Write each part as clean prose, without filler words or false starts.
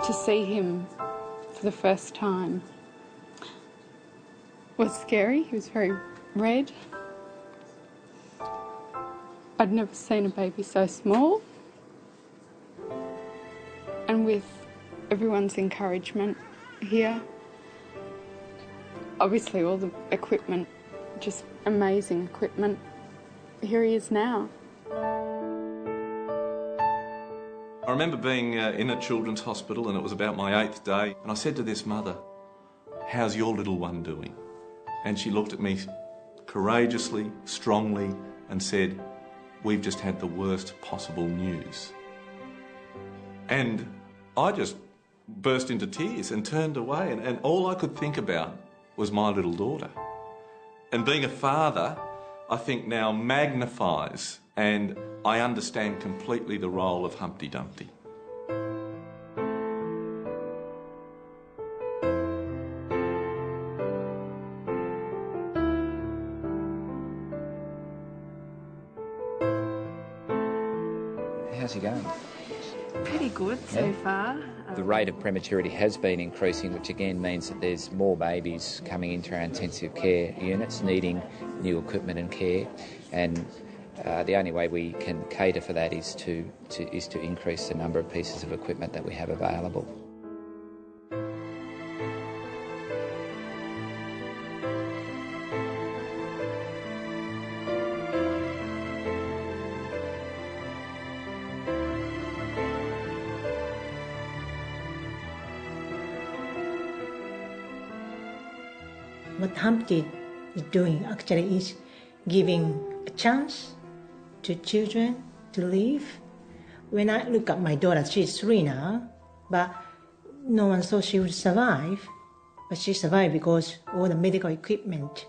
to see him for the first time was scary. He was very red. I'd never seen a baby so small. And with everyone's encouragement here, obviously all the equipment, just amazing equipment, here he is now. I remember being in a children's hospital, and it was about my 8th day, and I said to this mother, "How's your little one doing?" And she looked at me courageously, strongly, and said, "We've just had the worst possible news." And I just burst into tears and turned away, and all I could think about was my little daughter. And being a father, I think now magnifies, and I understand completely the role of Humpty Dumpty. How's he going? Pretty good so far. The rate of prematurity has been increasing, which again means that there's more babies coming into our intensive care units needing new equipment and care, and the only way we can cater for that is to increase the number of pieces of equipment that we have available. What Humpty is doing actually is giving a chance to children to live. When I look at my daughter, she's 3 now, but no one thought she would survive. But she survived because all the medical equipment,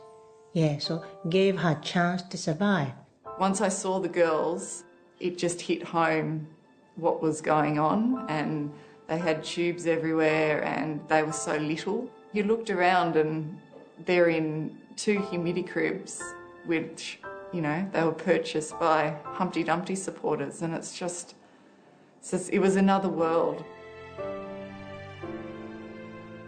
so gave her a chance to survive. Once I saw the girls, it just hit home what was going on, and they had tubes everywhere and they were so little. You looked around and they're in 2 humidity cribs, which, they were purchased by Humpty Dumpty supporters, and it was another world.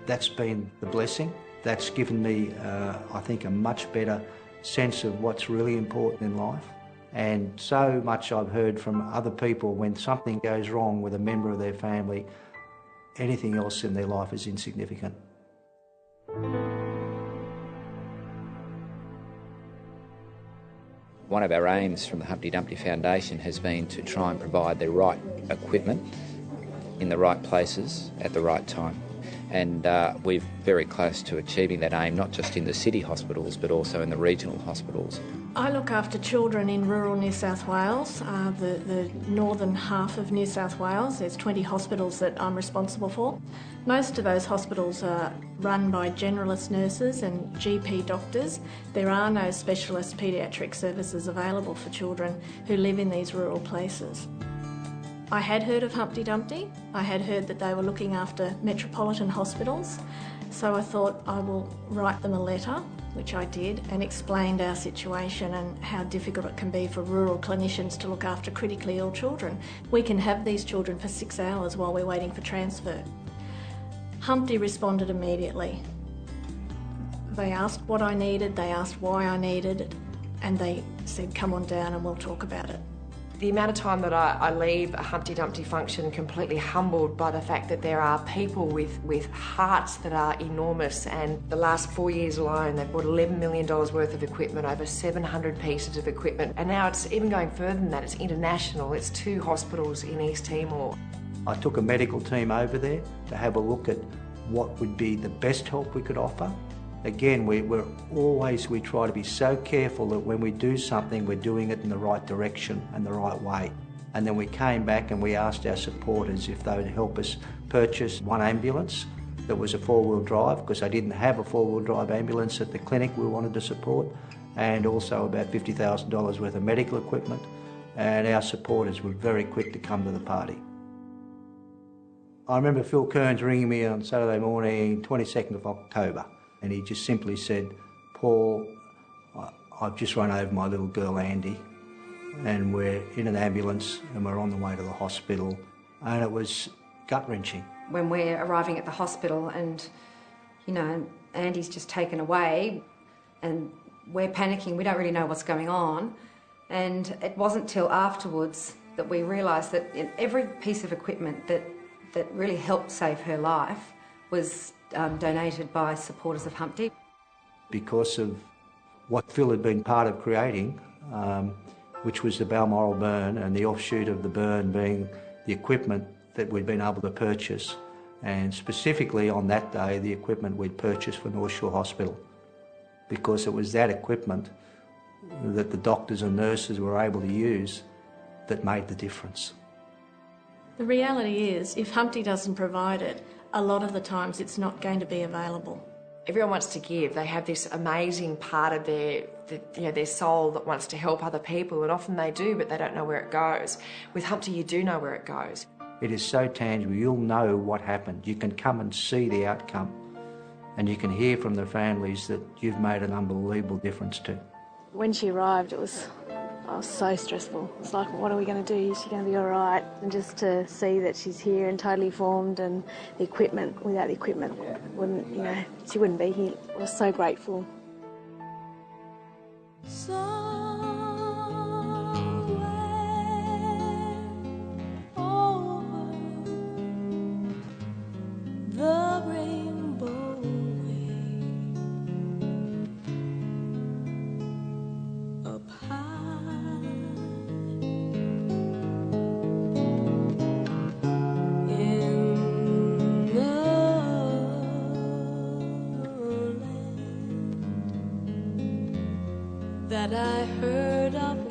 That's been the blessing. That's given me, I think, a much better sense of what's really important in life. And so much I've heard from other people, when something goes wrong with a member of their family, anything else in their life is insignificant. One of our aims from the Humpty Dumpty Foundation has been to try and provide the right equipment in the right places at the right time. And we're very close to achieving that aim, not just in the city hospitals, but also in the regional hospitals. I look after children in rural New South Wales, the northern half of New South Wales. There's 20 hospitals that I'm responsible for. Most of those hospitals are run by generalist nurses and GP doctors. There are no specialist paediatric services available for children who live in these rural places. I had heard of Humpty Dumpty. I had heard that they were looking after metropolitan hospitals, so I thought I will write them a letter, which I did, and explained our situation and how difficult it can be for rural clinicians to look after critically ill children. We can have these children for 6 hours while we're waiting for transfer. Humpty responded immediately. They asked what I needed, they asked why I needed it, and they said, "Come on down and we'll talk about it." The amount of time that I leave a Humpty Dumpty function completely humbled by the fact that there are people with hearts that are enormous, and the last 4 years alone they've bought $11 million worth of equipment, over 700 pieces of equipment, and now it's even going further than that. It's international. It's 2 hospitals in East Timor. I took a medical team over there to have a look at what would be the best help we could offer. Again, we try to be so careful that when we do something, we're doing it in the right direction and the right way. And then we came back and we asked our supporters if they would help us purchase 1 ambulance that was a 4-wheel drive, because I didn't have a 4-wheel drive ambulance at the clinic we wanted to support, and also about $50,000 worth of medical equipment. And our supporters were very quick to come to the party. I remember Phil Kearns ringing me on Saturday morning, 22nd of October. And he just simply said, "Paul, I've just run over my little girl Andy, and we're in an ambulance and we're on the way to the hospital." And it was gut-wrenching. when we're arriving at the hospital and, you know, Andy's just taken away and we're panicking, we don't really know what's going on. And it wasn't till afterwards that we realised that every piece of equipment that really helped save her life was donated by supporters of Humpty. Because of what Phil had been part of creating, which was the Balmoral burn, and the offshoot of the burn being the equipment that we'd been able to purchase, and specifically on that day the equipment we'd purchased for North Shore Hospital, because it was that equipment that the doctors and nurses were able to use that made the difference. The reality is, if Humpty doesn't provide it, a lot of the times it's not going to be available. Everyone wants to give. They have this amazing part of their soul that wants to help other people, and often they do, but they don't know where it goes. With Humpty, you do know where it goes. It is so tangible. You'll know what happened. You can come and see the outcome, and you can hear from the families that you've made an unbelievable difference to. When she arrived, I was so stressful. It's like, what are we going to do? Is she going to be all right? And just to see that she's here and totally formed, and the equipment, without the equipment, she wouldn't be here. I was so grateful. That I heard of